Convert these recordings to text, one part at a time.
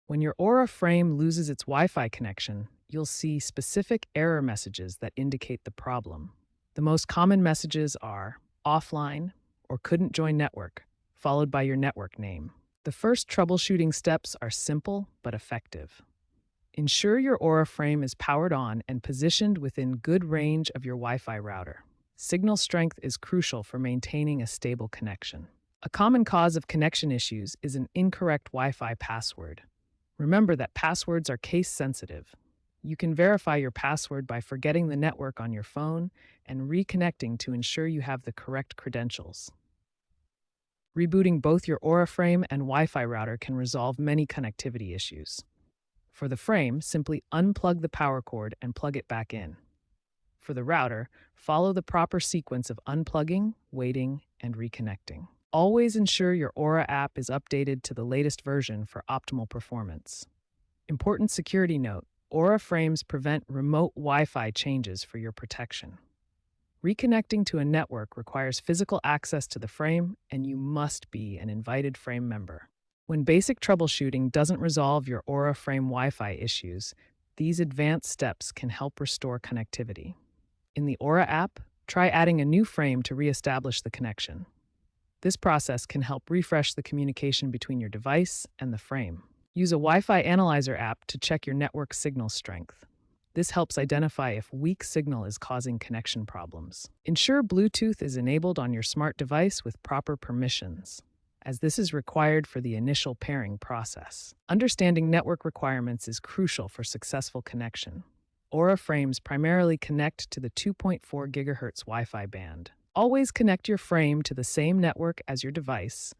When your Aura frame loses its Wi Fi connection, you'll see specific error messages that indicate the problem. The most common messages are offline or couldn't join network, followed by your network name. The first troubleshooting steps are simple but effective. Ensure your Aura frame is powered on and positioned within good range of your Wi Fi router. Signal strength is crucial for maintaining a stable connection. A common cause of connection issues is an incorrect Wi Fi password. Remember that passwords are case sensitive. You can verify your password by forgetting the network on your phone and reconnecting to ensure you have the correct credentials. Rebooting both your Aura frame and Wi Fi router can resolve many connectivity issues. For the frame, simply unplug the power cord and plug it back in. For the router, follow the proper sequence of unplugging, waiting, and reconnecting. Always ensure your Aura app is updated to the latest version for optimal performance. Important security note: Aura frames prevent remote Wi-Fi changes for your protection. Reconnecting to a network requires physical access to the frame, and you must be an invited frame member. When basic troubleshooting doesn't resolve your Aura frame Wi-Fi issues, these advanced steps can help restore connectivity. In the Aura app, try adding a new frame to reestablish the connection. This process can help refresh the communication between your device and the frame. Use a Wi-Fi Analyzer app to check your network signal strength. This helps identify if weak signal is causing connection problems. Ensure Bluetooth is enabled on your smart device with proper permissions, as this is required for the initial pairing process. Understanding network requirements is crucial for successful connection. Aura frames primarily connect to the 2.4 GHz Wi-Fi band. Always connect your frame to the same network as your device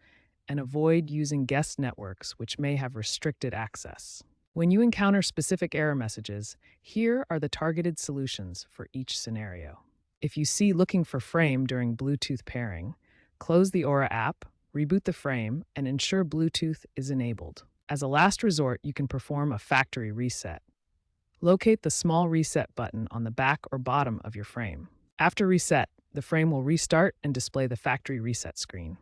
and avoid using guest networks which may have restricted access. When you encounter specific error messages, here are the targeted solutions for each scenario. If you see looking for frame during Bluetooth pairing, close the Aura app, reboot the frame, and ensure Bluetooth is enabled. As a last resort, you can perform a factory reset. Locate the small reset button on the back or bottom of your frame. After reset, the frame will restart and display the factory reset screen.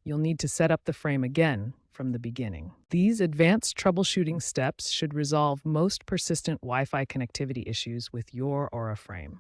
You'll need to set up the frame again from the beginning. These advanced troubleshooting steps should resolve most persistent Wi-Fi connectivity issues with your Aura frame.